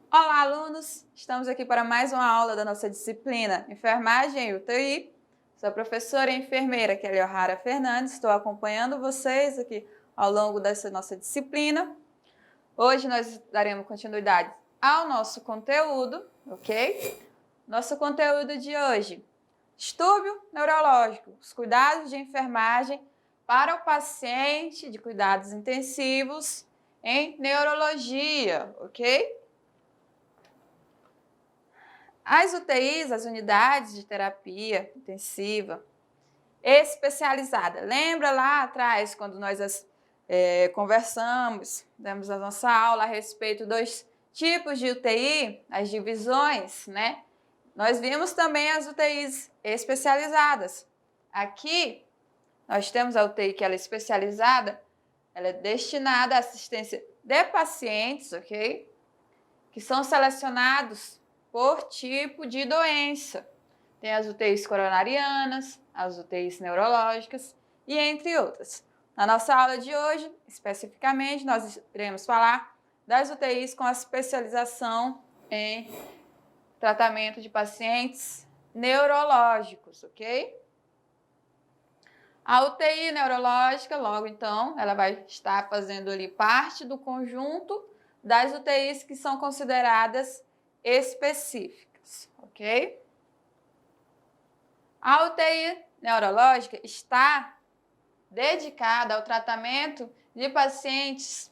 Olá, alunos! Estamos aqui para mais uma aula da nossa disciplina Enfermagem e UTI. Sou a professora e enfermeira Kelly O'Hara Fernandes. Estou acompanhando vocês aqui ao longo dessa nossa disciplina. Hoje nós daremos continuidade ao nosso conteúdo, ok? Nosso conteúdo de hoje: distúrbio neurológico, os cuidados de enfermagem para o paciente de cuidados intensivos em neurologia, ok? As UTIs, as unidades de terapia intensiva especializada. Lembra lá atrás, quando nós conversamos, demos a nossa aula a respeito dos tipos de UTI, as divisões, né? Nós vimos também as UTIs especializadas. Aqui, nós temos a UTI que ela é especializada, ela é destinada à assistência de pacientes, ok? Que são selecionados por tipo de doença. Tem as UTIs coronarianas, as UTIs neurológicas e entre outras. Na nossa aula de hoje, especificamente, nós iremos falar das UTIs com a especialização em tratamento de pacientes neurológicos, ok? A UTI neurológica, logo então, ela vai estar fazendo ali parte do conjunto das UTIs que são consideradas específicas, ok? A UTI neurológica está dedicada ao tratamento de pacientes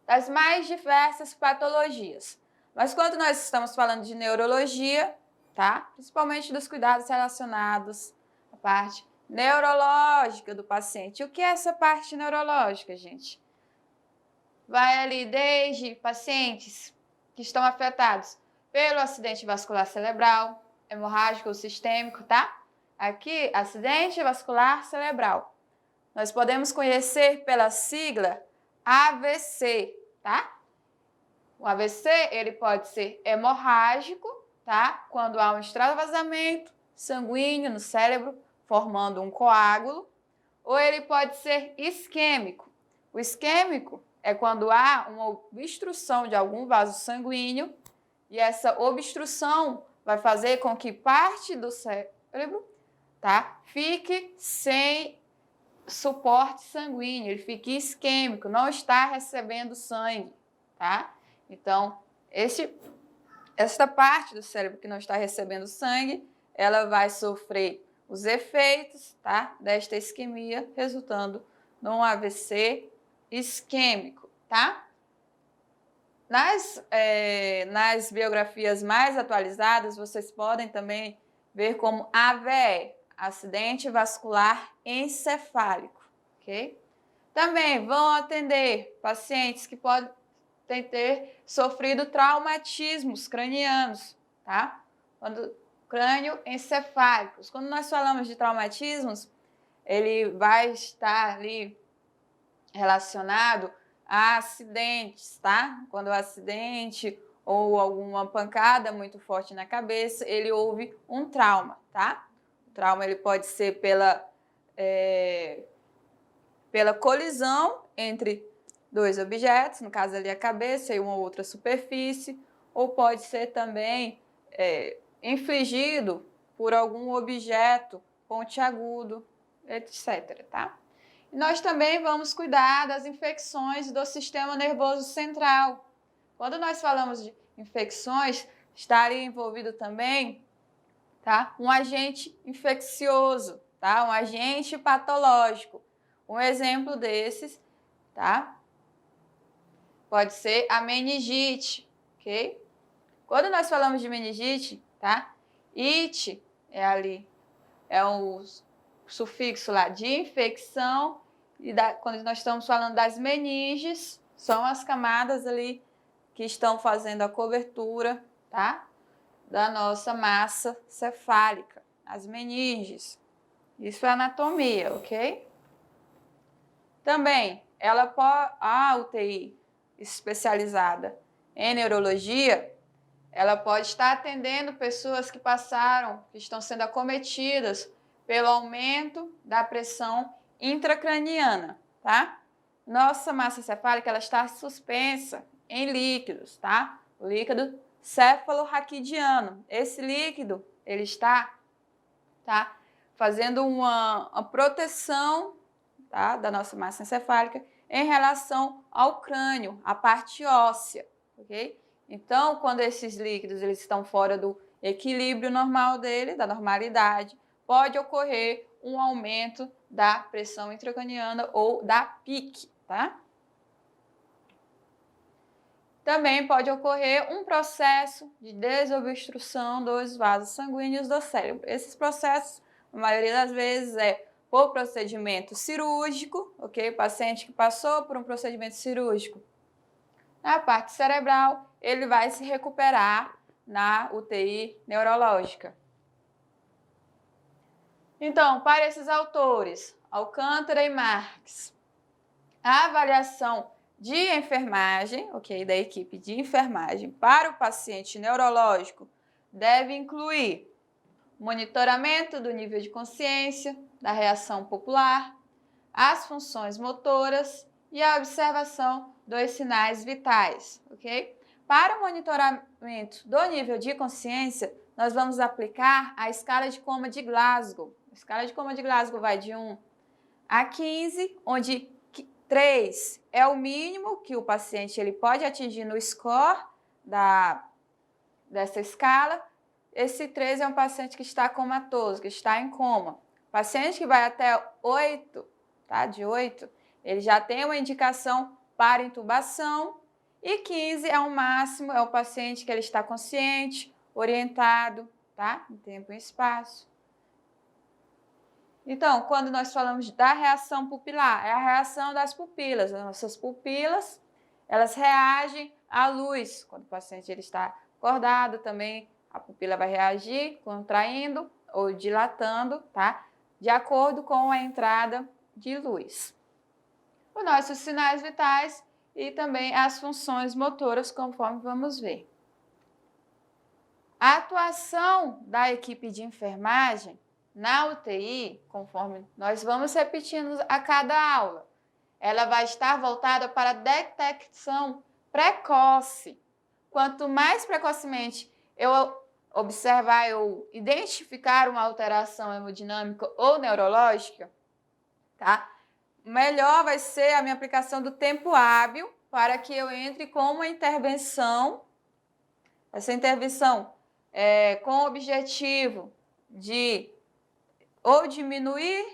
das mais diversas patologias. Mas quando nós estamos falando de neurologia, tá? Principalmente dos cuidados relacionados à parte neurológica do paciente. O que é essa parte neurológica, gente? Vai ali desde pacientes que estão afetados pelo acidente vascular cerebral, hemorrágico ou sistêmico, tá? Aqui, acidente vascular cerebral. Nós podemos conhecer pela sigla AVC, tá? O AVC, ele pode ser hemorrágico, tá? Quando há um extravasamento sanguíneo no cérebro, formando um coágulo, ou ele pode ser isquêmico. O isquêmico é quando há uma obstrução de algum vaso sanguíneo e essa obstrução vai fazer com que parte do cérebro, tá, fique sem suporte sanguíneo, ele fique isquêmico, não está recebendo sangue, tá? Então, esta parte do cérebro que não está recebendo sangue, ela vai sofrer os efeitos, tá, desta isquemia, resultando num AVC isquêmico, tá? Nas biografias mais atualizadas, vocês podem também ver como AVE, acidente vascular encefálico, ok? Também vão atender pacientes que podem ter sofrido traumatismos cranianos, tá? Crânio encefálicos. Quando nós falamos de traumatismos, ele vai estar ali relacionado a acidentes, tá? Quando o acidente ou alguma pancada muito forte na cabeça, ele houve um trauma, tá? O trauma ele pode ser pela colisão entre dois objetos, no caso ali a cabeça e uma outra superfície, ou pode ser também infligido por algum objeto pontiagudo, etc., tá? E nós também vamos cuidar das infecções do sistema nervoso central. Quando nós falamos de infecções, estaria envolvido também, tá, um agente infeccioso, tá, um agente patológico. Um exemplo desses, tá, pode ser a meningite, ok? Quando nós falamos de meningite, tá, it é o sufixo lá de infecção, e quando nós estamos falando das meninges, são as camadas ali que estão fazendo a cobertura, tá, da nossa massa cefálica, as meninges. Isso é anatomia, ok? Também, a UTI especializada em neurologia, ela pode estar atendendo pessoas que estão sendo acometidas pelo aumento da pressão intracraniana, tá? nossa massa encefálica ela está suspensa em líquidos, tá? O líquido cefalorraquidiano. Esse líquido, ele está fazendo uma proteção, tá, da nossa massa encefálica em relação ao crânio, a parte óssea, ok? Então, quando esses líquidos eles estão fora do equilíbrio normal dele, da normalidade, pode ocorrer um aumento da pressão intracraniana ou da PIC, tá? Também pode ocorrer um processo de desobstrução dos vasos sanguíneos do cérebro. Esses processos, a maioria das vezes, é por procedimento cirúrgico, ok? O paciente que passou por um procedimento cirúrgico na parte cerebral, ele vai se recuperar na UTI neurológica. Então, para esses autores, Alcântara e Marques, a avaliação de enfermagem, ok, da equipe de enfermagem para o paciente neurológico deve incluir monitoramento do nível de consciência, da reação popular, as funções motoras e a observação dos sinais vitais, ok? Para o monitoramento do nível de consciência, nós vamos aplicar a escala de coma de Glasgow. A escala de coma de Glasgow vai de 1 a 15, onde 3 é o mínimo que o paciente ele pode atingir no score dessa escala. Esse 3 é um paciente que está comatoso, que está em coma. Paciente que vai até 8, tá? De 8, ele já tem uma indicação para intubação. E 15 é o máximo, é o paciente que ele está consciente, orientado, tá? Em tempo e espaço. Então, quando nós falamos da reação pupilar, é a reação das pupilas. As nossas pupilas, elas reagem à luz. Quando o paciente ele está acordado, também a pupila vai reagir, contraindo ou dilatando, tá? De acordo com a entrada de luz. Os nossos sinais vitais e também as funções motoras, conforme vamos ver. A atuação da equipe de enfermagem na UTI, conforme nós vamos repetindo a cada aula, ela vai estar voltada para a detecção precoce. Quanto mais precocemente eu observar, eu identificar uma alteração hemodinâmica ou neurológica, tá? Melhor vai ser a minha aplicação do tempo hábil para que eu entre com uma intervenção. Essa intervenção é com o objetivo de ou diminuir,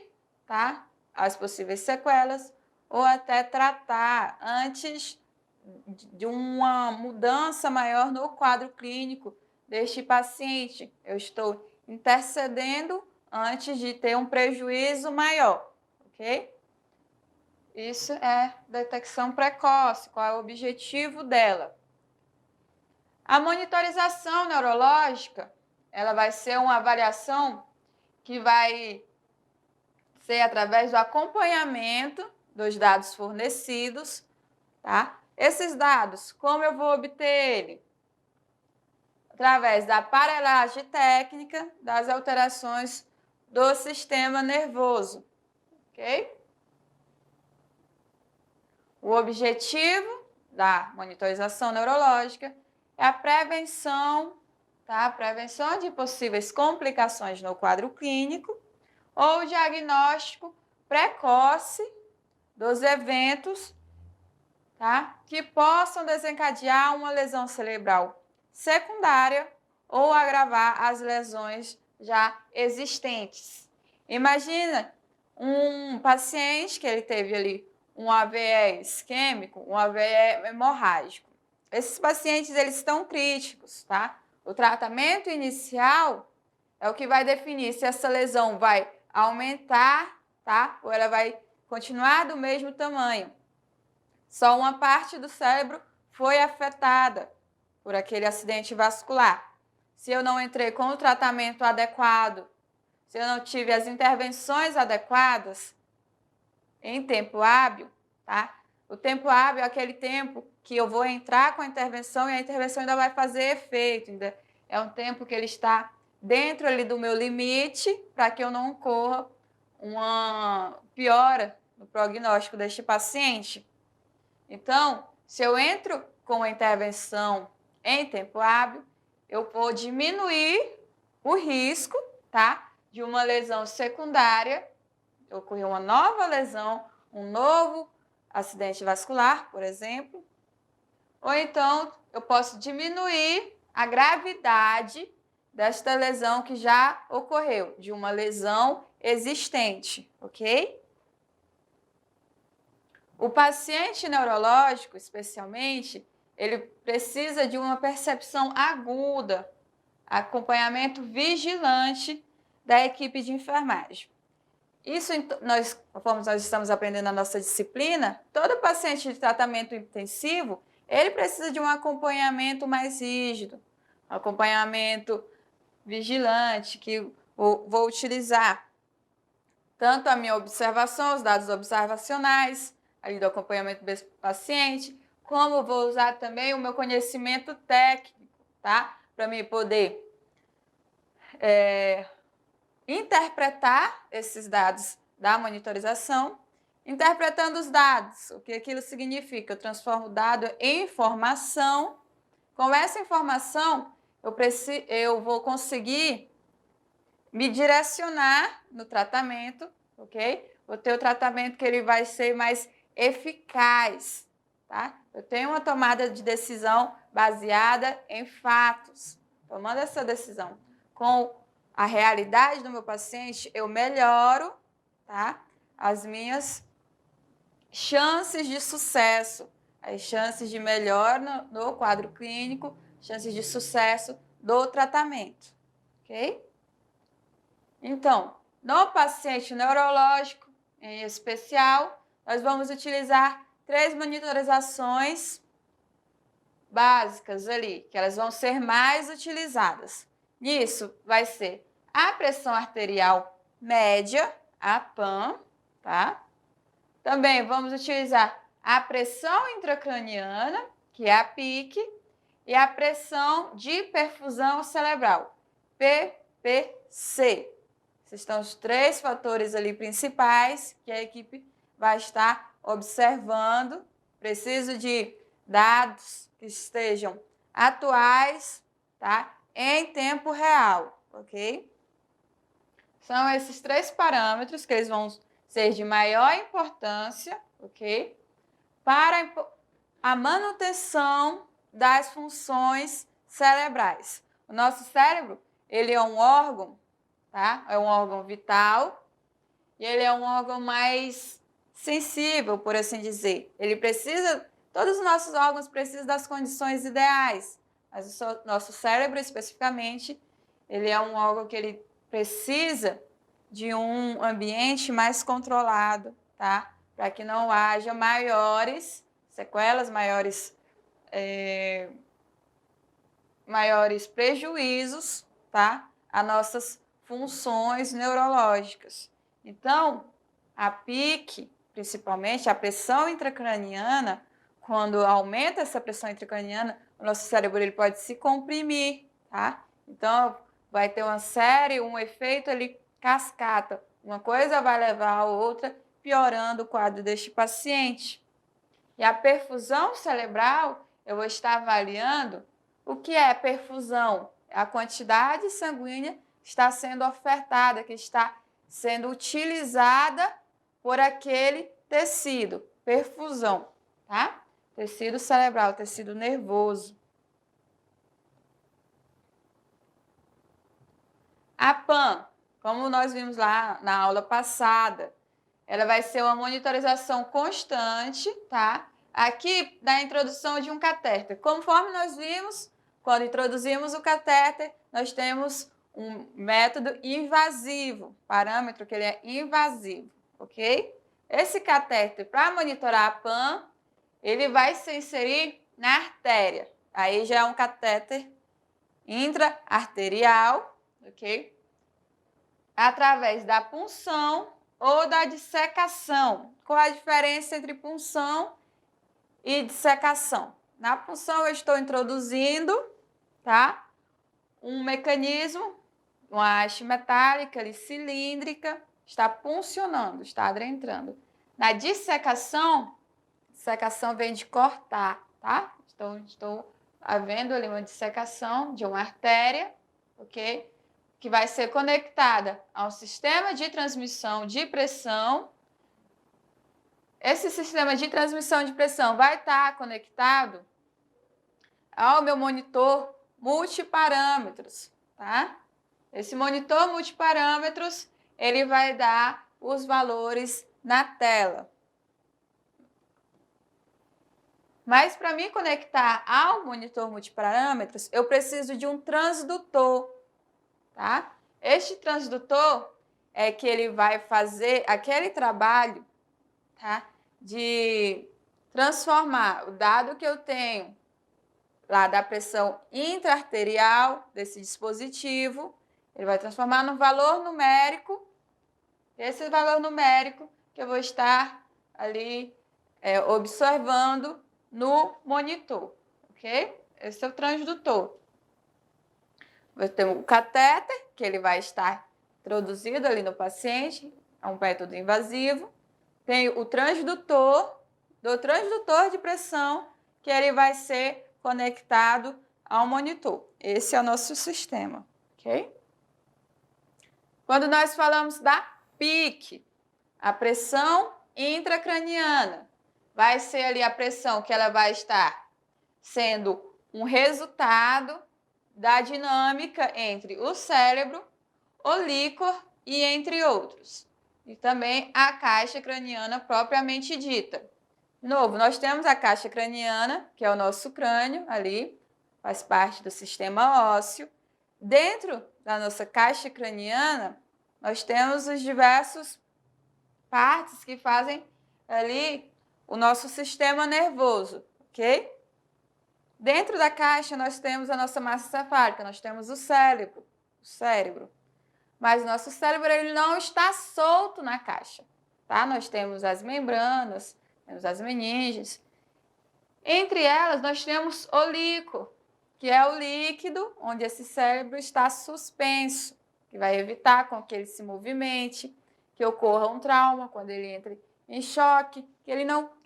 tá, as possíveis sequelas ou até tratar antes de uma mudança maior no quadro clínico deste paciente. Eu estou intercedendo antes de ter um prejuízo maior, ok? Isso é detecção precoce, qual é o objetivo dela? A monitorização neurológica, ela vai ser uma avaliação que vai ser através do acompanhamento dos dados fornecidos, tá? Esses dados, como eu vou obter ele? Através da aparelhagem técnica das alterações do sistema nervoso, ok? O objetivo da monitorização neurológica é a prevenção, tá? Prevenção de possíveis complicações no quadro clínico ou diagnóstico precoce dos eventos, tá? Que possam desencadear uma lesão cerebral secundária ou agravar as lesões já existentes. Imagina um paciente que ele teve ali um AVE isquêmico, um AVE hemorrágico. Esses pacientes, eles estão críticos, tá? O tratamento inicial é o que vai definir se essa lesão vai aumentar, tá? Ou ela vai continuar do mesmo tamanho. Só uma parte do cérebro foi afetada por aquele acidente vascular. Se eu não entrei com o tratamento adequado, se eu não tive as intervenções adequadas, em tempo hábil, tá? O tempo hábil é aquele tempo que eu vou entrar com a intervenção e a intervenção ainda vai fazer efeito. Ainda é um tempo que ele está dentro ali do meu limite para que eu não ocorra uma piora no prognóstico deste paciente. Então, se eu entro com a intervenção em tempo hábil, eu vou diminuir o risco, tá, de uma lesão secundária, ocorrer uma nova lesão, um novo acidente vascular, por exemplo, ou então eu posso diminuir a gravidade desta lesão que já ocorreu, de uma lesão existente, ok? O paciente neurológico, especialmente, ele precisa de uma percepção aguda, acompanhamento vigilante da equipe de enfermagem. Isso, conforme nós estamos aprendendo na nossa disciplina, todo paciente de tratamento intensivo, ele precisa de um acompanhamento mais rígido, um acompanhamento vigilante, que vou utilizar tanto a minha observação, os dados observacionais, ali do acompanhamento desse paciente, como vou usar também o meu conhecimento técnico, tá? Para mim poder interpretar esses dados da monitorização. Interpretando os dados, o que aquilo significa? Eu transformo o dado em informação. Com essa informação, eu vou conseguir me direcionar no tratamento, ok? Vou ter o tratamento que ele vai ser mais eficaz, tá? Eu tenho uma tomada de decisão baseada em fatos. Tomando essa decisão com a realidade do meu paciente, eu melhoro, tá, as minhas chances de sucesso, as chances de melhora no quadro clínico, chances de sucesso do tratamento, ok? Então, no paciente neurológico, em especial, nós vamos utilizar 3 monitorizações básicas ali, que elas vão ser mais utilizadas. Nisso vai ser a pressão arterial média, a PAM, tá? Também vamos utilizar a pressão intracraniana, que é a PIC, e a pressão de perfusão cerebral, PPC. Esses são os 3 fatores ali principais que a equipe vai estar observando. Preciso de dados que estejam atuais, tá? Em tempo real, ok? São esses 3 parâmetros que eles vão ser de maior importância, ok? Para a manutenção das funções cerebrais. O nosso cérebro, ele é um órgão, tá? É um órgão vital e ele é um órgão mais sensível, por assim dizer. Ele precisa, todos os nossos órgãos precisam das condições ideais, mas o nosso cérebro especificamente, ele é um órgão que ele precisa de um ambiente mais controlado, tá? Para que não haja maiores sequelas, maiores prejuízos, tá? A nossas funções neurológicas. Então, a PIC, principalmente a pressão intracraniana, quando aumenta essa pressão intracraniana, o nosso cérebro ele pode se comprimir, tá? Então, vai ter um efeito ali cascata. Uma coisa vai levar a outra, piorando o quadro deste paciente. E a perfusão cerebral, eu vou estar avaliando o que é perfusão. É a quantidade sanguínea que está sendo ofertada, que está sendo utilizada por aquele tecido. Perfusão, tá? Tecido cerebral, tecido nervoso. A PAN, como nós vimos lá na aula passada, ela vai ser uma monitorização constante, tá? Aqui, da introdução de um catéter. Conforme nós vimos, quando introduzimos o catéter, nós temos um método invasivo, parâmetro que ele é invasivo, ok? Esse catéter, para monitorar a PAN, ele vai se inserir na artéria. Aí já é um catéter intra-arterial, ok? Através da punção ou da dissecação. Qual a diferença entre punção e dissecação? Na punção eu estou introduzindo, tá, um mecanismo, uma haste metálica ali, cilíndrica, está puncionando, está adentrando. Na dissecação, dissecação vem de cortar, tá? Então, estou havendo ali uma dissecação de uma artéria, ok? Que vai ser conectada ao sistema de transmissão de pressão. Esse sistema de transmissão de pressão vai estar conectado ao meu monitor multiparâmetros, tá? Esse monitor multiparâmetros, ele vai dar os valores na tela. Mas para me conectar ao monitor multiparâmetros, eu preciso de um transdutor, tá? Este transdutor é que ele vai fazer aquele trabalho, tá? De transformar o dado que eu tenho lá da pressão intraarterial desse dispositivo, ele vai transformar num valor numérico, esse valor numérico que eu vou estar ali observando no monitor, ok? Esse é o transdutor. Vai ter o catéter, que ele vai estar introduzido ali no paciente, é um método invasivo. Tem o transdutor, do transdutor de pressão, que ele vai ser conectado ao monitor. Esse é o nosso sistema, ok? Quando nós falamos da PIC, a pressão intracraniana, vai ser ali a pressão que ela vai estar sendo um resultado da dinâmica entre o cérebro, o líquor e entre outros. E também a caixa craniana propriamente dita. De novo, nós temos a caixa craniana, que é o nosso crânio ali, faz parte do sistema ósseo. Dentro da nossa caixa craniana, nós temos os diversos partes que fazem ali o nosso sistema nervoso, ok? Dentro da caixa nós temos a nossa massa encefálica, nós temos o cérebro. Mas o nosso cérebro ele não está solto na caixa, tá? Nós temos as membranas, temos as meninges. Entre elas nós temos o líquor, que é o líquido onde esse cérebro está suspenso, que vai evitar com que ele se movimente, que ocorra um trauma quando ele entre em choque, que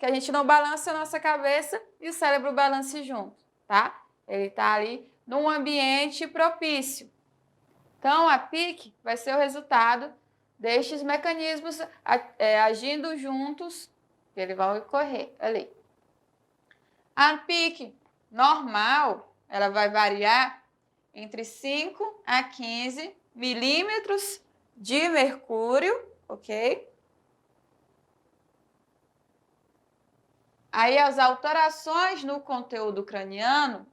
a gente não balance a nossa cabeça e o cérebro balance junto, tá? Ele está ali num ambiente propício. Então, a PIC vai ser o resultado destes mecanismos agindo juntos, que ele vai ocorrer ali. A PIC normal, ela vai variar entre 5 a 15 milímetros de mercúrio, ok? Aí as alterações no conteúdo craniano,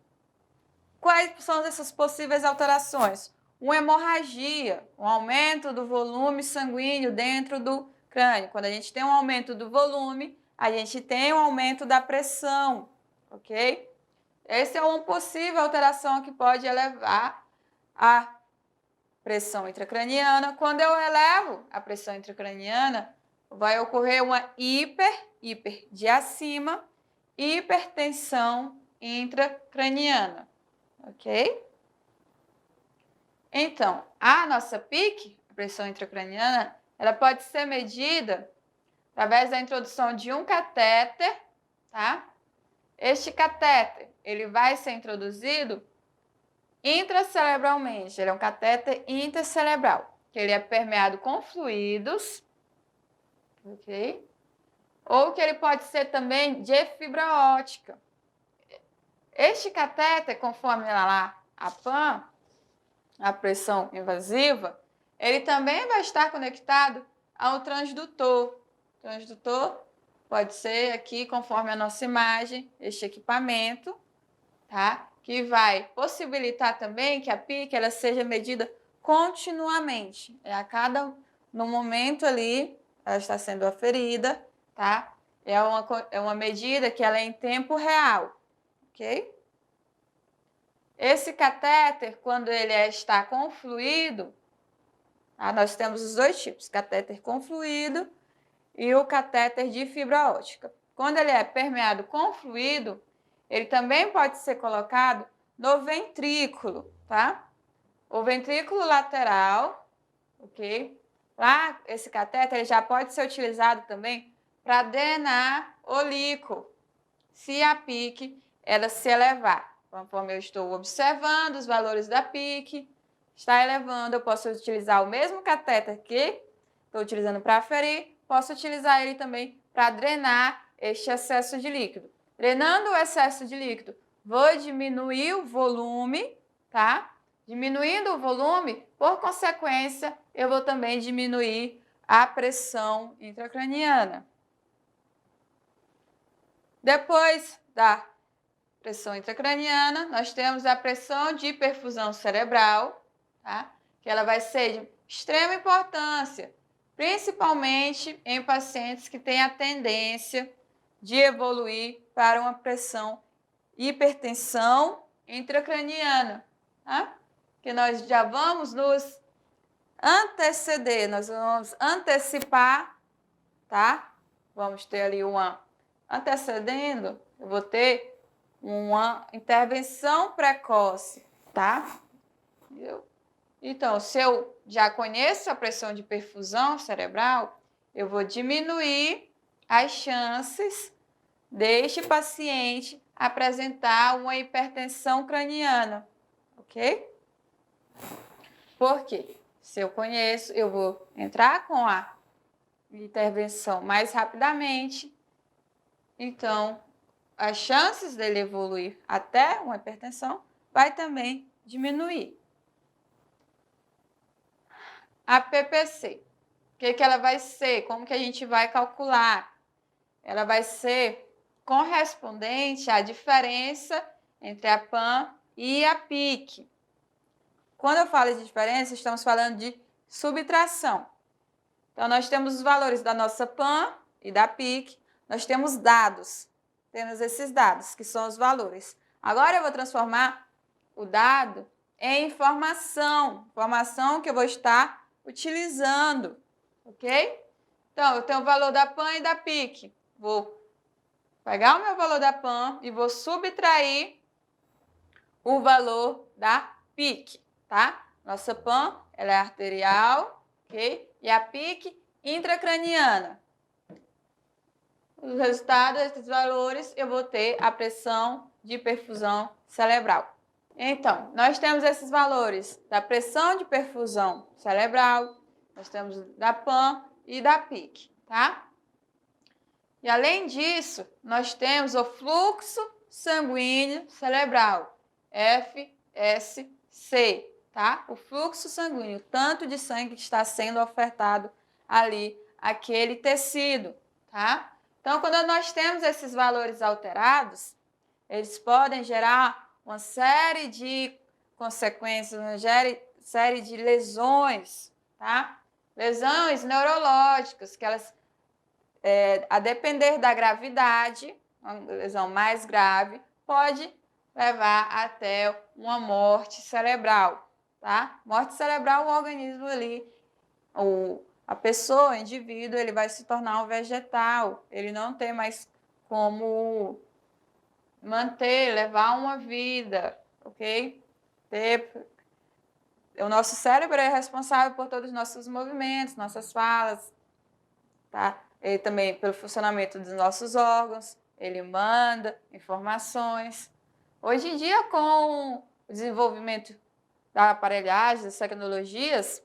quais são essas possíveis alterações? Uma hemorragia, um aumento do volume sanguíneo dentro do crânio. Quando a gente tem um aumento do volume, a gente tem um aumento da pressão, ok? Essa é uma possível alteração que pode elevar a pressão intracraniana. Quando eu elevo a pressão intracraniana, vai ocorrer uma hiper de acima, hipertensão intracraniana, ok? Então, a nossa PIC, a pressão intracraniana, ela pode ser medida através da introdução de um catéter, tá? Este catéter, ele vai ser introduzido intracerebralmente, ele é um catéter intercerebral, que ele é permeado com fluidos, ok? Ou que ele pode ser também de fibra óptica. Este catéter, conforme lá a PAN, a pressão invasiva, ele também vai estar conectado ao transdutor. O transdutor pode ser aqui, conforme a nossa imagem, este equipamento, tá? Que vai possibilitar também que a PIC ela seja medida continuamente. No momento ali, ela está sendo aferida, tá? É uma medida que ela é em tempo real, ok? Esse catéter, quando ele está com fluido, tá? Nós temos os dois tipos, catéter com fluido e o catéter de fibra óptica. Quando ele é permeado com fluido, ele também pode ser colocado no ventrículo, tá? O ventrículo lateral, ok? Lá, esse catéter ele já pode ser utilizado também para drenar o líquido, se a PIC ela se elevar. Conforme eu estou observando os valores da PIC, está elevando, eu posso utilizar o mesmo catéter que estou utilizando para aferir, posso utilizar ele também para drenar este excesso de líquido. Drenando o excesso de líquido, vou diminuir o volume, tá? Diminuindo o volume, por consequência, eu vou também diminuir a pressão intracraniana. Depois da pressão intracraniana, nós temos a pressão de perfusão cerebral, tá? Que ela vai ser de extrema importância, principalmente em pacientes que têm a tendência de evoluir para uma pressão hipertensão intracraniana, tá? Que nós já vamos nos anteceder, nós vamos antecipar, tá? Vamos ter ali uma antecedendo, eu vou ter uma intervenção precoce, tá? Então, se eu já conheço a pressão de perfusão cerebral, eu vou diminuir as chances deste paciente apresentar uma hipertensão craniana, ok? Por quê? Se eu conheço, eu vou entrar com a intervenção mais rapidamente, então as chances dele evoluir até uma hipertensão vai também diminuir. A PPC, o que ela vai ser? Como que a gente vai calcular? Ela vai ser correspondente à diferença entre a PAN e a PIC. Quando eu falo de diferença, estamos falando de subtração. Então, nós temos os valores da nossa PAN e da PIC, nós temos dados, temos esses dados, que são os valores. Agora, eu vou transformar o dado em informação que eu vou estar utilizando, ok? Então, eu tenho o valor da PAN e da PIC. Vou pegar o meu valor da PAN e vou subtrair o valor da PIC, tá? Nossa PAN, ela é arterial, ok? E a PIC, intracraniana. O resultado desses valores, eu vou ter a pressão de perfusão cerebral. Então, nós temos esses valores da pressão de perfusão cerebral, nós temos da PAN e da PIC, tá? E além disso, nós temos o fluxo sanguíneo cerebral, FSC, tá? O fluxo sanguíneo, tanto de sangue que está sendo ofertado ali àquele tecido, tá? Então, quando nós temos esses valores alterados, eles podem gerar uma série de consequências, uma série de lesões, tá? Lesões neurológicas, que elas, a depender da gravidade, uma lesão mais grave, pode levar até uma morte cerebral, tá? Morte cerebral, o organismo ali, a pessoa, o indivíduo, ele vai se tornar um vegetal, ele não tem mais como levar uma vida, ok? O nosso cérebro é responsável por todos os nossos movimentos, nossas falas, tá? Ele também pelo funcionamento dos nossos órgãos, ele manda informações. Hoje em dia, com o desenvolvimento da aparelhagem, das tecnologias,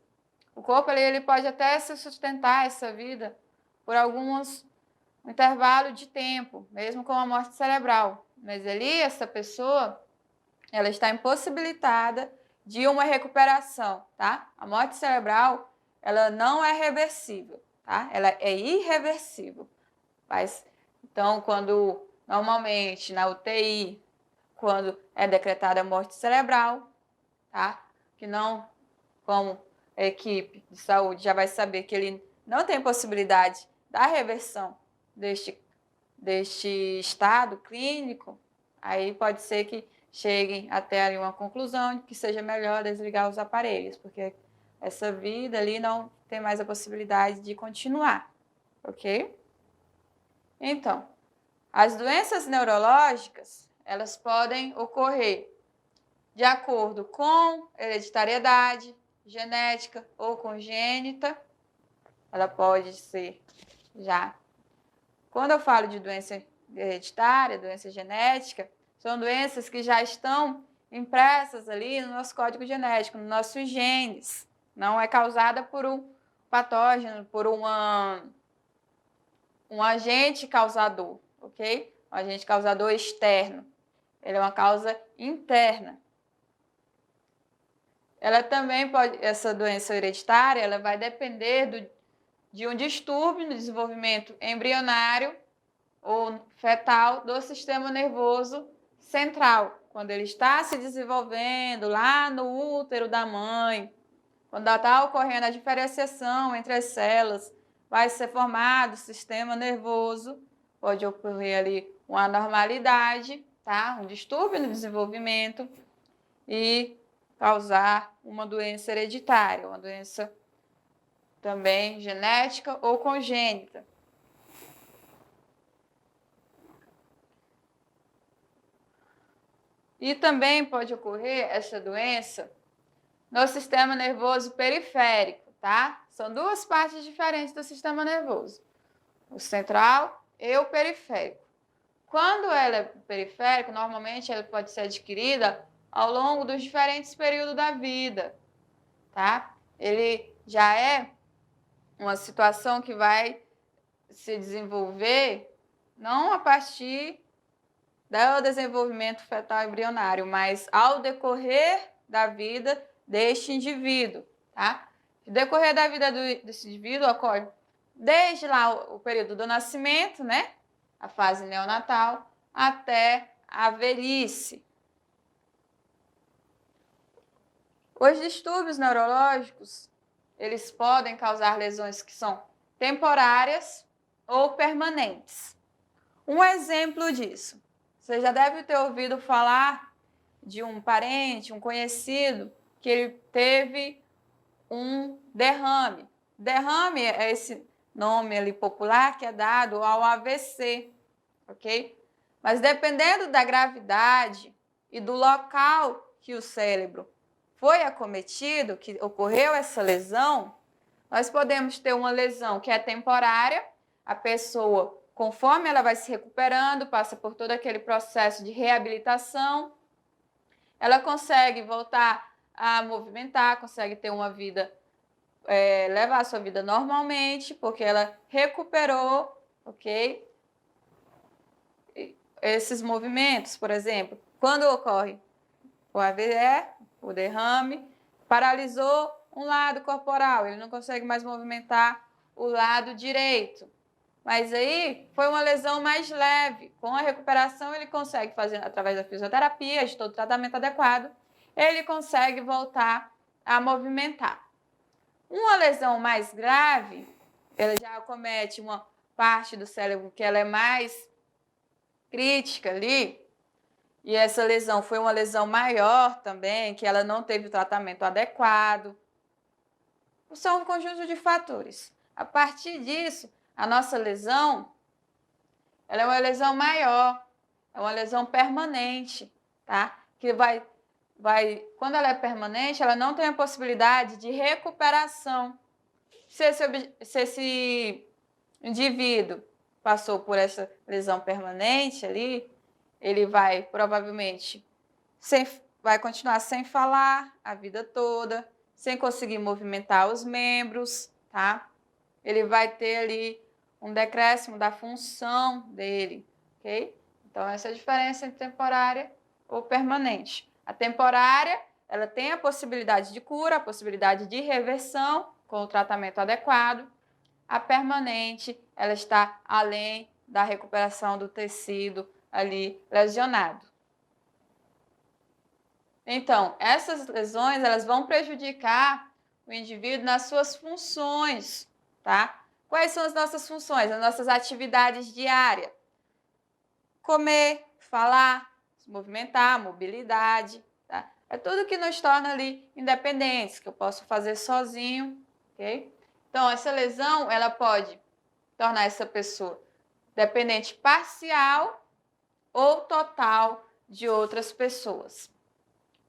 o corpo ele pode até se sustentar essa vida por um intervalo de tempo, mesmo com a morte cerebral. Mas ali, essa pessoa, ela está impossibilitada de uma recuperação, tá? A morte cerebral, ela não é reversível, tá? Ela é irreversível. Então, normalmente na UTI, quando é decretada a morte cerebral, tá? Que não, como a equipe de saúde já vai saber que ele não tem possibilidade da reversão deste estado clínico, aí pode ser que cheguem até ali uma conclusão de que seja melhor desligar os aparelhos, porque essa vida ali não tem mais a possibilidade de continuar, ok? Então, as doenças neurológicas, elas podem ocorrer de acordo com hereditariedade, genética ou congênita. Ela pode ser já Quando eu falo de doença hereditária, doença genética, são doenças que já estão impressas ali no nosso código genético, nos nossos genes. Não é causada por um patógeno, por um agente causador, ok? Um agente causador externo. Ele é uma causa interna. Ela também pode, essa doença hereditária, ela vai depender de um distúrbio no desenvolvimento embrionário ou fetal do sistema nervoso central, quando ele está se desenvolvendo lá no útero da mãe, quando está ocorrendo a diferenciação entre as células, vai ser formado o sistema nervoso, pode ocorrer ali uma anormalidade, tá? Um distúrbio no desenvolvimento e causar uma doença hereditária, uma doença também genética ou congênita. E também pode ocorrer essa doença no sistema nervoso periférico, tá? São duas partes diferentes do sistema nervoso, o central e o periférico. Quando ela é periférica, normalmente ela pode ser adquirida ao longo dos diferentes períodos da vida, tá? Ele já é uma situação que vai se desenvolver não a partir do desenvolvimento fetal embrionário, mas ao decorrer da vida deste indivíduo, tá? O decorrer da vida desse indivíduo ocorre desde lá o período do nascimento, né? A fase neonatal, até a velhice. Os distúrbios neurológicos, eles podem causar lesões que são temporárias ou permanentes. Um exemplo disso, você já deve ter ouvido falar de um parente, um conhecido, que ele teve um derrame. Derrame é esse nome ali popular que é dado ao AVC, ok? Mas dependendo da gravidade e do local que o cérebro foi acometido, que ocorreu essa lesão, nós podemos ter uma lesão que é temporária, a pessoa, conforme ela vai se recuperando, passa por todo aquele processo de reabilitação, ela consegue voltar a movimentar, consegue ter uma vida, levar a sua vida normalmente, porque ela recuperou, ok? Esses movimentos, por exemplo, quando ocorre o AVE, o derrame, paralisou um lado corporal, ele não consegue mais movimentar o lado direito. Mas aí foi uma lesão mais leve. Com a recuperação, ele consegue fazer, através da fisioterapia, de todo o tratamento adequado, ele consegue voltar a movimentar. Uma lesão mais grave, ela já acomete uma parte do cérebro que ela é mais crítica ali, e essa lesão foi uma lesão maior também, que ela não teve o tratamento adequado. São um conjunto de fatores. A partir disso, a nossa lesão, ela é uma lesão maior, é uma lesão permanente, tá? Que quando ela é permanente, ela não tem a possibilidade de recuperação. Se esse indivíduo passou por essa lesão permanente ali, ele vai provavelmente vai continuar sem falar a vida toda, sem conseguir movimentar os membros, tá? Ele vai ter ali um decréscimo da função dele, ok? Então, essa é a diferença entre temporária ou permanente. A temporária, ela tem a possibilidade de cura, a possibilidade de reversão com o tratamento adequado. A permanente, ela está além da recuperação do tecido ali lesionado. Então, essas lesões, elas vão prejudicar o indivíduo nas suas funções, tá? Quais são as nossas funções, as nossas atividades diárias? Comer, falar, se movimentar, mobilidade, tá? É tudo que nos torna ali independentes, que eu posso fazer sozinho, ok? Então, essa lesão, ela pode tornar essa pessoa dependente parcial ou total de outras pessoas.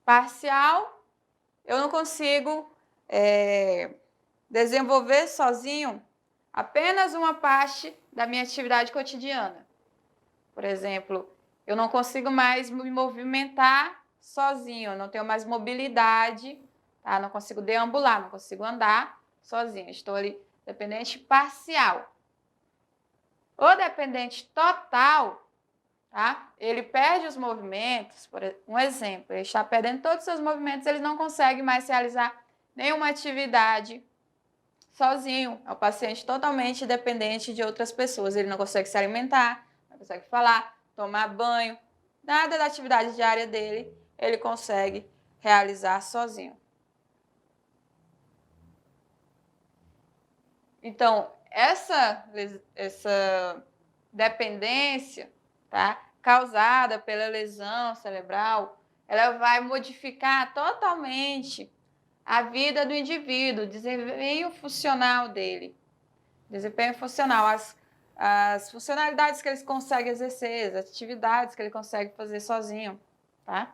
Parcial, eu não consigo desenvolver sozinho apenas uma parte da minha atividade cotidiana. Por exemplo, eu não consigo mais me movimentar sozinho, eu não tenho mais mobilidade, tá? Não consigo deambular, não consigo andar sozinho. Estou ali dependente parcial. O dependente total, tá? Ele perde os movimentos, por um exemplo, ele está perdendo todos os seus movimentos, ele não consegue mais realizar nenhuma atividade sozinho. É um paciente totalmente dependente de outras pessoas. Ele não consegue se alimentar, não consegue falar, tomar banho, nada da atividade diária dele ele consegue realizar sozinho. Então, essa dependência, tá, causada pela lesão cerebral, ela vai modificar totalmente a vida do indivíduo, o desempenho funcional dele. Desempenho funcional, as funcionalidades que ele consegue exercer, as atividades que ele consegue fazer sozinho, tá?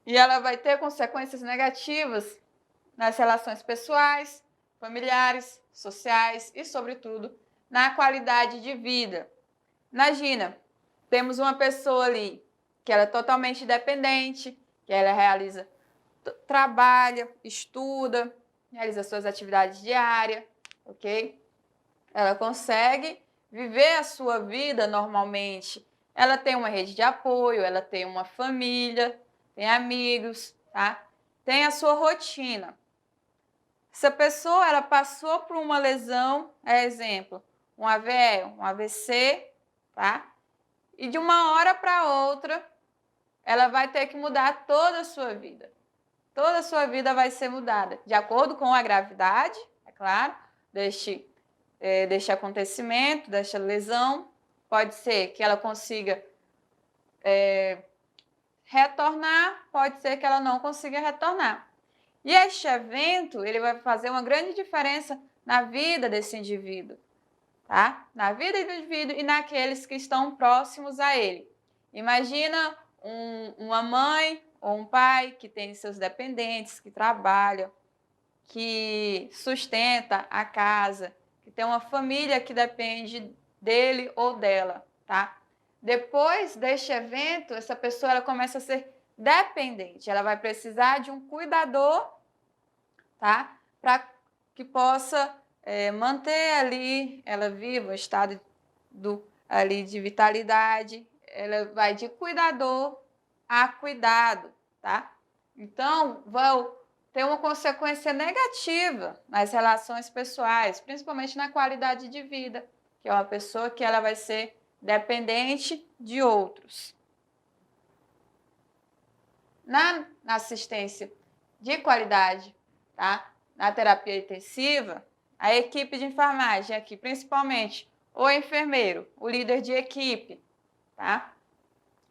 E ela vai ter consequências negativas nas relações pessoais, familiares, sociais e, sobretudo, na qualidade de vida. Imagina, temos uma pessoa ali que ela é totalmente dependente, que ela realiza, trabalha, estuda, realiza suas atividades diárias, ok? Ela consegue viver a sua vida normalmente. Ela tem uma rede de apoio, ela tem uma família, tem amigos, tá? Tem a sua rotina. Essa pessoa, ela passou por uma lesão, exemplo, um AVE, um AVC, tá? E de uma hora para outra, ela vai ter que mudar toda a sua vida. Toda a sua vida vai ser mudada, de acordo com a gravidade, é claro, deste acontecimento, desta lesão. Pode ser que ela consiga retornar, pode ser que ela não consiga retornar. E este evento, ele vai fazer uma grande diferença na vida desse indivíduo, tá? Na vida do indivíduo e naqueles que estão próximos a ele. Imagina uma mãe ou um pai que tem seus dependentes, que trabalha, que sustenta a casa, que tem uma família que depende dele ou dela, tá? Depois deste evento, essa pessoa ela começa a ser dependente. Ela vai precisar de um cuidador, tá? Para que possa manter ali ela viva, um estado ali de vitalidade. Ela vai de cuidador a cuidado, tá? Então, vão ter uma consequência negativa nas relações pessoais, principalmente na qualidade de vida, que é uma pessoa que ela vai ser dependente de outros. Na assistência de qualidade, tá? Na terapia intensiva, a equipe de enfermagem aqui, principalmente o enfermeiro, o líder de equipe, tá?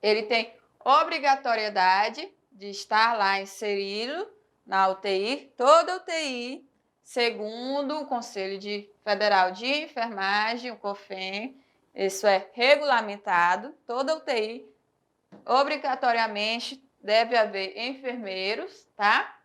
Ele tem obrigatoriedade de estar lá inserido na UTI, toda UTI, segundo o Conselho Federal de Enfermagem, o COFEN, isso é regulamentado, toda UTI, obrigatoriamente deve haver enfermeiros, tá?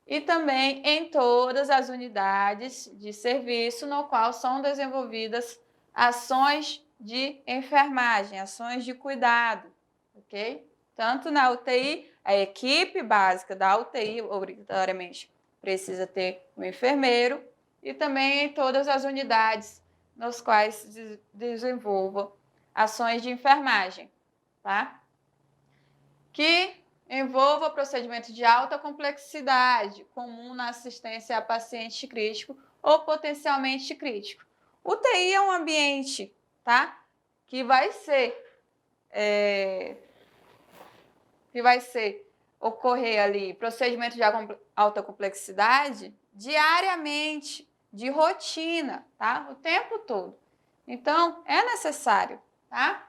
E também em todas as unidades de serviço no qual são desenvolvidas ações de enfermagem, ações de cuidado, ok? Tanto na UTI, a equipe básica da UTI, obrigatoriamente, precisa ter um enfermeiro, e também em todas as unidades nos quais desenvolvam ações de enfermagem, tá? Que envolva procedimentos de alta complexidade, comum na assistência a paciente crítico ou potencialmente crítico. UTI é um ambiente, tá? Que vai ocorrer ali procedimentos de alta complexidade diariamente, de rotina, tá? O tempo todo. Então, é necessário, tá?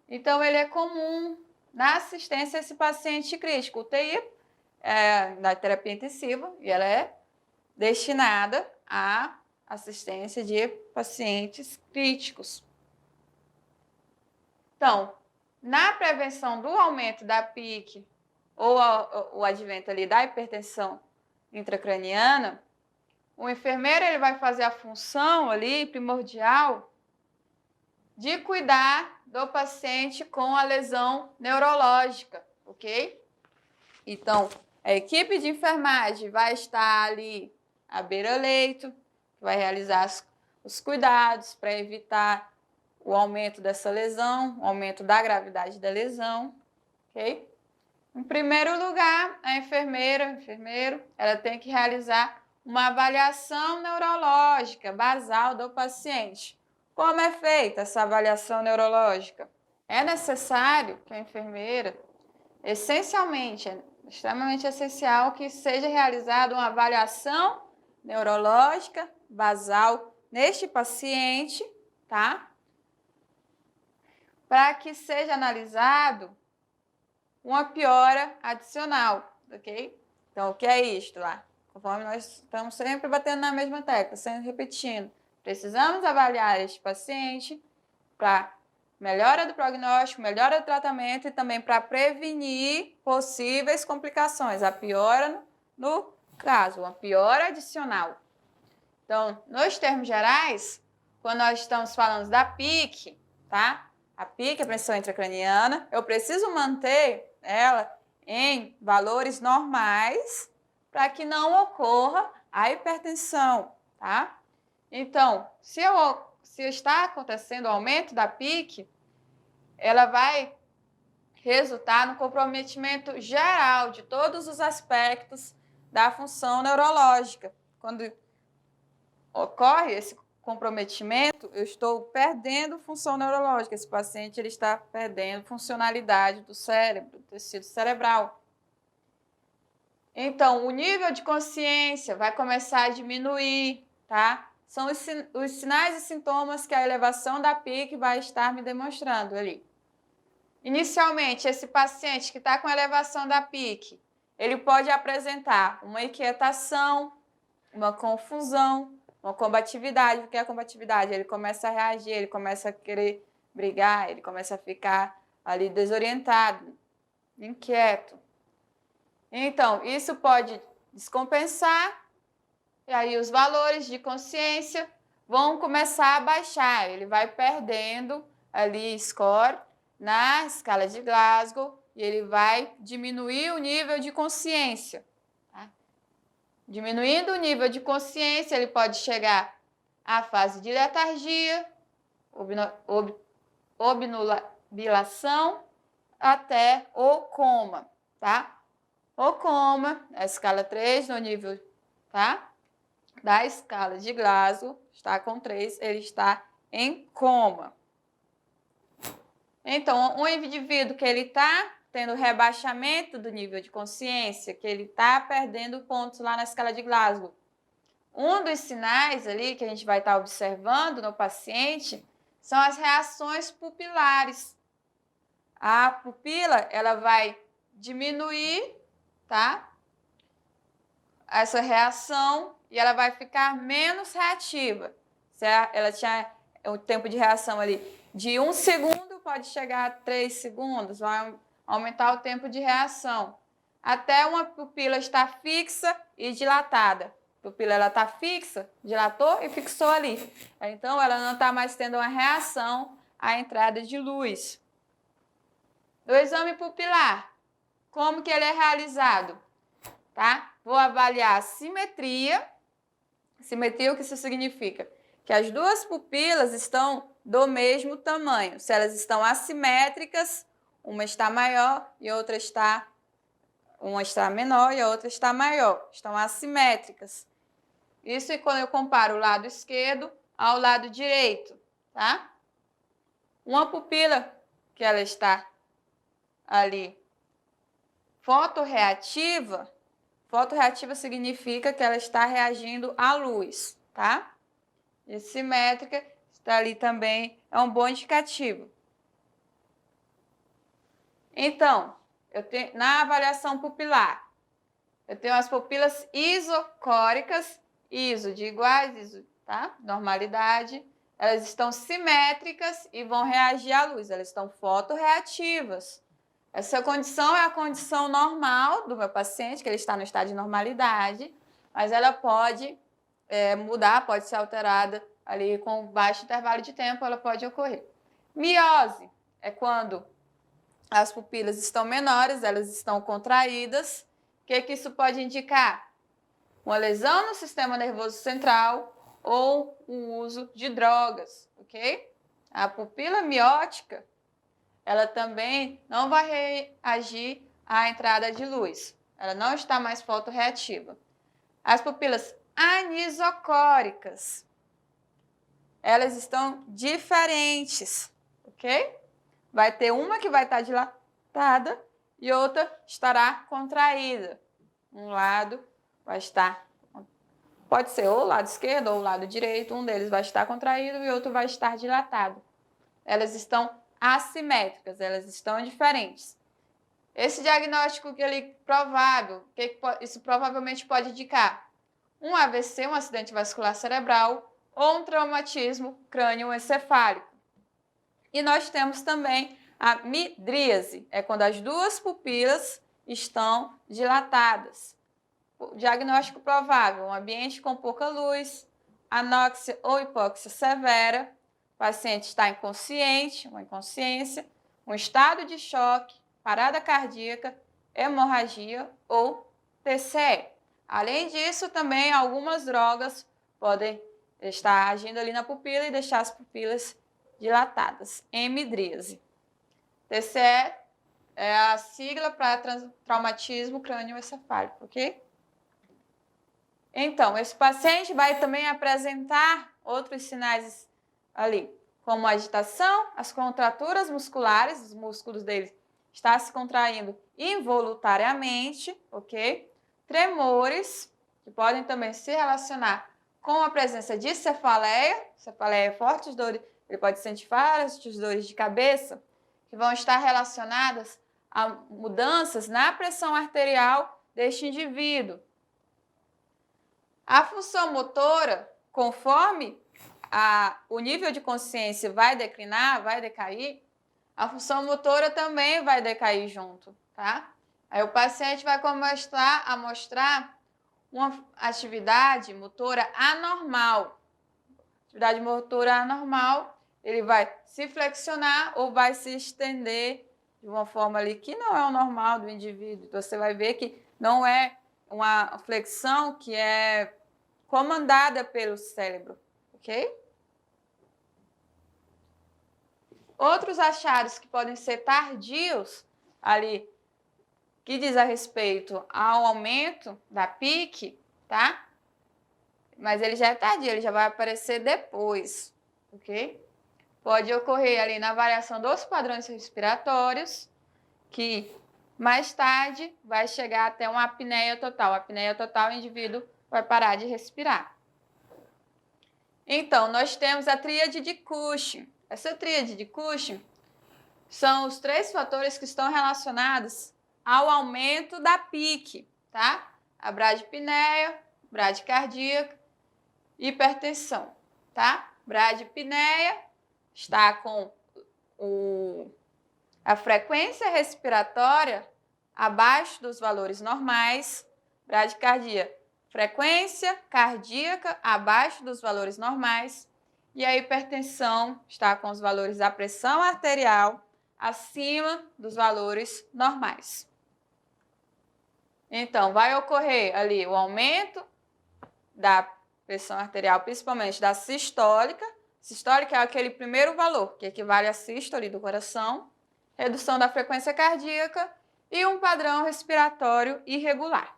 Então, ele é comum na assistência a esse paciente crítico. UTI na terapia intensiva, e ela é destinada à assistência de pacientes críticos. Então, na prevenção do aumento da PIC ou o advento ali da hipertensão intracraniana, o enfermeiro ele vai fazer a função ali primordial de cuidar do paciente com a lesão neurológica, ok? Então, a equipe de enfermagem vai estar ali à beira-leito, vai realizar os cuidados para evitar o aumento dessa lesão, o aumento da gravidade da lesão, ok? Em primeiro lugar, a enfermeiro, ela tem que realizar uma avaliação neurológica basal do paciente. Como é feita essa avaliação neurológica? É necessário que a enfermeira, essencialmente, é extremamente essencial que seja realizada uma avaliação neurológica basal neste paciente, tá? Para que seja analisado uma piora adicional, ok? Então, o que é isto lá? Conforme nós estamos sempre batendo na mesma tecla, sempre repetindo. Precisamos avaliar este paciente para melhora do prognóstico, melhora do tratamento e também para prevenir possíveis complicações. A piora no caso, uma piora adicional. Então, nos termos gerais, quando nós estamos falando da PIC, tá? A PIC, a pressão intracraniana, eu preciso manter ela em valores normais para que não ocorra a hipertensão, tá? Então, se está acontecendo o aumento da PIC, ela vai resultar no comprometimento geral de todos os aspectos da função neurológica. Quando ocorre esse comprometimento, eu estou perdendo função neurológica. Esse paciente ele está perdendo funcionalidade do cérebro, do tecido cerebral. Então, o nível de consciência vai começar a diminuir, tá? São os sinais e sintomas que a elevação da PIC vai estar me demonstrando ali. Inicialmente, esse paciente que está com elevação da PIC, ele pode apresentar uma inquietação, uma confusão, uma combatividade. O que é a combatividade? Ele começa a reagir, ele começa a querer brigar, ele começa a ficar ali desorientado, inquieto. Então, isso pode descompensar e aí os valores de consciência vão começar a baixar. Ele vai perdendo ali score na escala de Glasgow e ele vai diminuir o nível de consciência. Tá? Diminuindo o nível de consciência, ele pode chegar à fase de letargia, obnubilação, até o coma, tá? O coma, a escala 3, no nível, tá? Da escala de Glasgow, está com 3, ele está em coma. Então, um indivíduo que ele está tendo rebaixamento do nível de consciência, que ele está perdendo pontos lá na escala de Glasgow. Um dos sinais ali que a gente vai estar observando no paciente são as reações pupilares. A pupila, ela vai diminuir, tá? Essa reação e ela vai ficar menos reativa. Se ela tinha o tempo de reação ali de 1 segundo, pode chegar a 3 segundos, vai aumentar o tempo de reação. Até uma pupila estar fixa e dilatada. A pupila ela está fixa, dilatou e fixou ali. Então, ela não está mais tendo uma reação à entrada de luz. Do exame pupilar, como que ele é realizado? Tá? Vou avaliar a simetria. Simetria, o que isso significa? Que as duas pupilas estão do mesmo tamanho. Se elas estão assimétricas, uma está maior e outra está... Uma está menor e a outra está maior. Estão assimétricas. Isso é quando eu comparo o lado esquerdo ao lado direito, tá? Uma pupila que ela está ali fotorreativa significa que ela está reagindo à luz, tá? E simétrica está ali também, é um bom indicativo. Então, eu tenho, na avaliação pupilar, eu tenho as pupilas isocóricas, iso de iguais, iso, tá? Normalidade. Elas estão simétricas e vão reagir à luz, elas estão fotorreativas. Essa condição é a condição normal do meu paciente, que ele está no estado de normalidade, mas ela pode mudar, pode ser alterada ali com baixo intervalo de tempo, ela pode ocorrer. Miose é quando as pupilas estão menores, elas estão contraídas. O que isso pode indicar? Uma lesão no sistema nervoso central ou o uso de drogas, ok? A pupila miótica, ela também não vai reagir à entrada de luz. Ela não está mais fotorreativa. As pupilas anisocóricas, elas estão diferentes, ok? Vai ter uma que vai estar dilatada e outra estará contraída. Um lado vai estar, pode ser ou o lado esquerdo ou o lado direito, um deles vai estar contraído e o outro vai estar dilatado. Elas estão assimétricas, elas estão diferentes. Esse diagnóstico que ele provável, isso provavelmente pode indicar um AVC, um acidente vascular cerebral, ou um traumatismo crânioencefálico. E nós temos também a midríase, é quando as duas pupilas estão dilatadas. O diagnóstico provável, um ambiente com pouca luz, anóxia ou hipóxia severa, o paciente está inconsciente, uma inconsciência, um estado de choque, parada cardíaca, hemorragia ou TCE. Além disso, também algumas drogas podem estar agindo ali na pupila e deixar as pupilas dilatadas. Hemidríase. TCE é a sigla para traumatismo crânioencefálico, ok? Então, esse paciente vai também apresentar outros sinais ali, como agitação, as contraturas musculares, os músculos dele estão se contraindo involuntariamente, ok? Tremores, que podem também se relacionar com a presença de cefaleia, fortes dores, ele pode sentir várias dores de cabeça, que vão estar relacionadas a mudanças na pressão arterial deste indivíduo. A função motora, conforme o nível de consciência vai declinar, vai decair, a função motora também vai decair junto, tá? Aí o paciente vai começar a mostrar uma atividade motora anormal. Atividade motora anormal, ele vai se flexionar ou vai se estender de uma forma ali que não é o normal do indivíduo. Então, você vai ver que não é uma flexão que é comandada pelo cérebro, ok? Outros achados que podem ser tardios ali, que diz a respeito ao aumento da PIC, tá? Mas ele já é tardio, ele já vai aparecer depois, ok? Pode ocorrer ali na variação dos padrões respiratórios, que mais tarde vai chegar até uma apneia total. A apneia total, o indivíduo vai parar de respirar. Então, nós temos a tríade de Cushing. Essa tríade de Cushing são os 3 fatores que estão relacionados ao aumento da PIC, tá? A bradipneia, bradicardia, hipertensão, tá? Bradipneia está com a frequência respiratória abaixo dos valores normais, bradicardia, frequência cardíaca abaixo dos valores normais, e a hipertensão está com os valores da pressão arterial acima dos valores normais. Então, vai ocorrer ali o aumento da pressão arterial, principalmente da sistólica. Sistólica é aquele primeiro valor, que equivale à sístole do coração, redução da frequência cardíaca e um padrão respiratório irregular.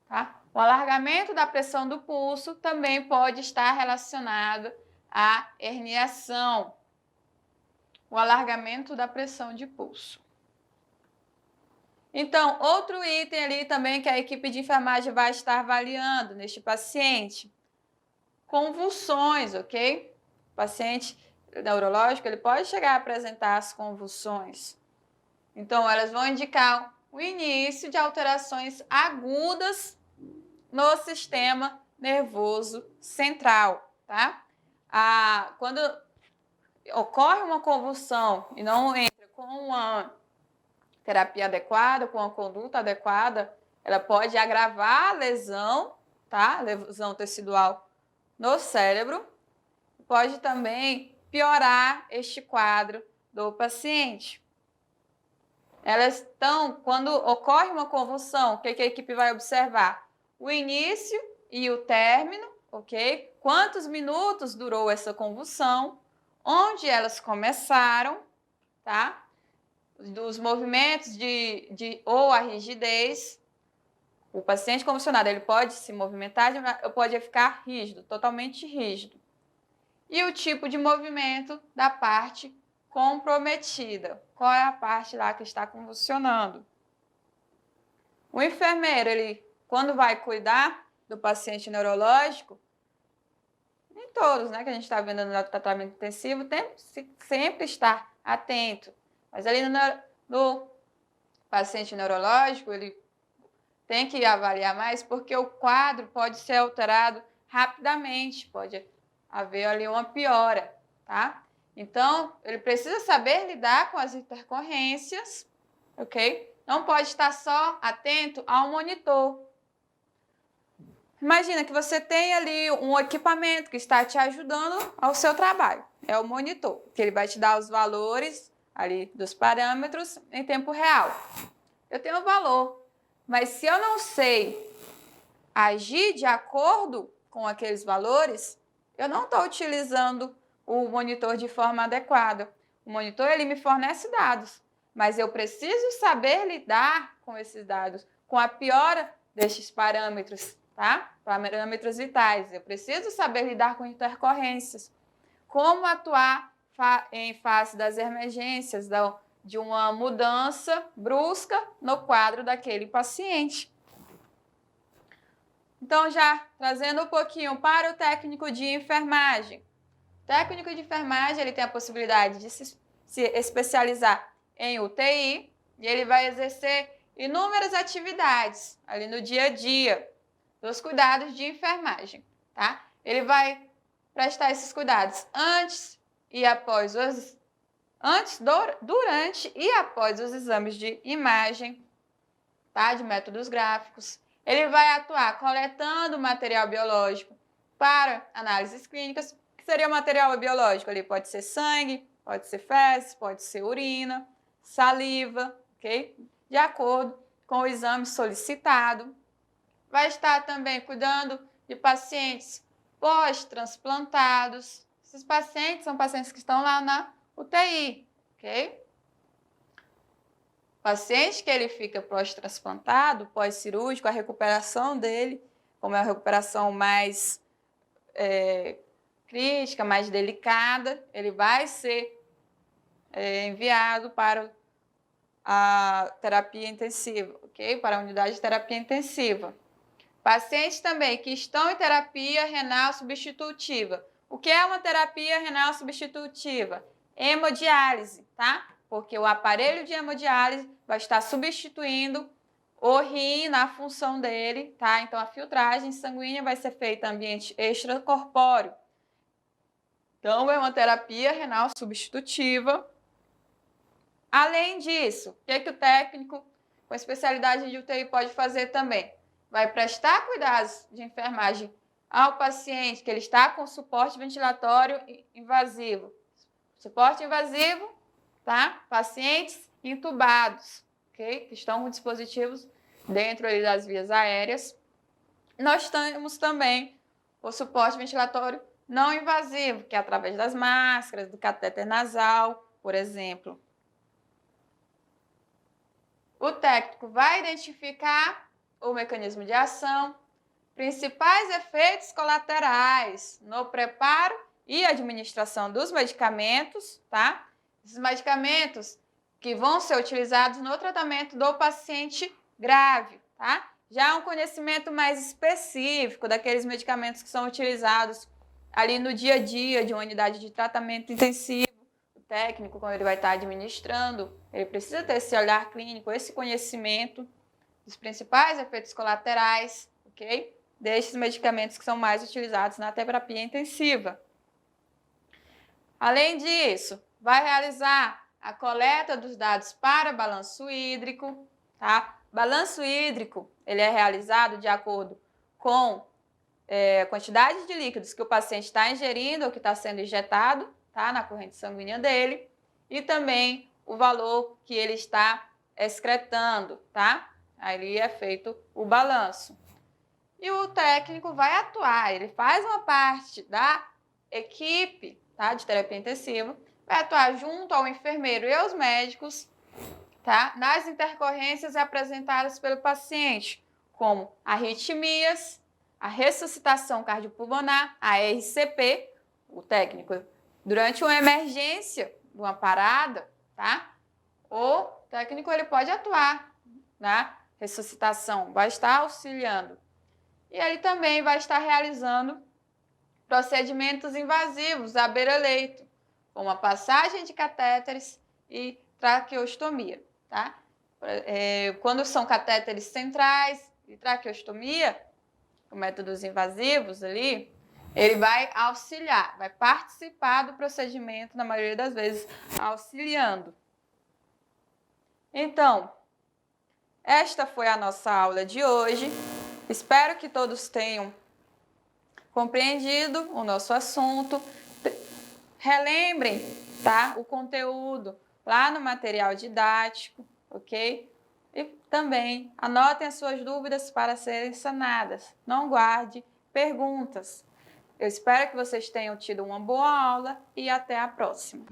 Tá? O alargamento da pressão do pulso também pode estar relacionado à herniação. O alargamento da pressão de pulso. Então, outro item ali também que a equipe de enfermagem vai estar avaliando neste paciente, convulsões, ok? O paciente neurológico, ele pode chegar a apresentar as convulsões. Então, elas vão indicar o início de alterações agudas no sistema nervoso central, tá? Quando ocorre uma convulsão e não entra com uma terapia adequada, com uma conduta adequada, ela pode agravar a lesão, tá? Lesão tecidual no cérebro. Pode também piorar este quadro do paciente. Elas estão, quando ocorre uma convulsão, o que a equipe vai observar? O início e o término, ok? Quantos minutos durou essa convulsão, onde elas começaram, tá? Dos movimentos ou a rigidez. O paciente convulsionado, ele pode se movimentar, pode ficar rígido, totalmente rígido. E o tipo de movimento da parte comprometida. Qual é a parte lá que está convulsionando? O enfermeiro, ele, quando vai cuidar do paciente neurológico, nem todos, né, que a gente está vendo no tratamento intensivo, tem que sempre estar atento. Mas ali no paciente neurológico, ele tem que avaliar mais, porque o quadro pode ser alterado rapidamente, pode haver ali uma piora, tá? Então, ele precisa saber lidar com as intercorrências, ok? Não pode estar só atento ao monitor. Imagina que você tem ali um equipamento que está te ajudando ao seu trabalho. É o monitor, que ele vai te dar os valores ali dos parâmetros em tempo real. Eu tenho o valor, mas se eu não sei agir de acordo com aqueles valores, eu não estou utilizando o monitor de forma adequada. O monitor, ele me fornece dados, mas eu preciso saber lidar com esses dados, com a piora destes parâmetros, tá? Parâmetros vitais. Eu preciso saber lidar com intercorrências. Como atuar em face das emergências, de uma mudança brusca no quadro daquele paciente. Então, já trazendo um pouquinho para o técnico de enfermagem. O técnico de enfermagem, ele tem a possibilidade de se especializar em UTI e ele vai exercer inúmeras atividades ali no dia a dia dos cuidados de enfermagem, tá? Ele vai prestar esses cuidados antes e após durante e após os exames de imagem, tá? De métodos gráficos. Ele vai atuar coletando material biológico para análises clínicas. O que seria o material biológico? Ali pode ser sangue, pode ser fezes, pode ser urina, saliva, ok? De acordo com o exame solicitado. Vai estar também cuidando de pacientes pós-transplantados. Esses pacientes são pacientes que estão lá na UTI, ok? Paciente que ele fica pós-transplantado, pós-cirúrgico, a recuperação dele, como é uma recuperação mais crítica, mais delicada, ele vai ser enviado para a terapia intensiva, ok? Para a unidade de terapia intensiva. Pacientes também que estão em terapia renal substitutiva. O que é uma terapia renal substitutiva? Hemodiálise, tá? Porque o aparelho de hemodiálise vai estar substituindo o rim na função dele, tá? Então, a filtragem sanguínea vai ser feita em ambiente extracorpóreo. Então, é uma terapia renal substitutiva. Além disso, o que o técnico com especialidade de UTI pode fazer também? Vai prestar cuidados de enfermagem ao paciente que ele está com suporte ventilatório invasivo. Suporte invasivo, tá? Pacientes intubados, ok? Que estão com dispositivos dentro ali das vias aéreas. Nós temos também o suporte ventilatório não invasivo, que é através das máscaras, do catéter nasal, por exemplo. O técnico vai identificar o mecanismo de ação, principais efeitos colaterais no preparo e administração dos medicamentos, tá? Esses medicamentos que vão ser utilizados no tratamento do paciente grave, tá? Já um conhecimento mais específico daqueles medicamentos que são utilizados ali no dia a dia de uma unidade de tratamento intensivo. O técnico, quando ele vai estar administrando, ele precisa ter esse olhar clínico, esse conhecimento dos principais efeitos colaterais, ok? Destes medicamentos que são mais utilizados na terapia intensiva. Além disso, vai realizar a coleta dos dados para balanço hídrico, tá? Balanço hídrico, ele é realizado de acordo com a quantidade de líquidos que o paciente está ingerindo ou que está sendo injetado, tá, na corrente sanguínea dele, e também o valor que ele está excretando, tá? Aí é feito o balanço. E o técnico vai atuar, ele faz uma parte da equipe, tá, de terapia intensiva, vai atuar junto ao enfermeiro e aos médicos, tá, nas intercorrências apresentadas pelo paciente, como arritmias, a ressuscitação cardiopulmonar, a RCP, o técnico, durante uma emergência, uma parada, tá? O técnico ele pode atuar na ressuscitação, vai estar auxiliando. E ele também vai estar realizando procedimentos invasivos à beira-leito, como a passagem de catéteres e traqueostomia, tá? Quando são catéteres centrais e traqueostomia, com métodos invasivos ali, ele vai auxiliar, vai participar do procedimento, na maioria das vezes, auxiliando. Então, esta foi a nossa aula de hoje. Espero que todos tenham compreendido o nosso assunto. Relembrem, tá, o conteúdo lá no material didático, ok? E também anotem as suas dúvidas para serem sanadas. Não guarde perguntas. Eu espero que vocês tenham tido uma boa aula e até a próxima.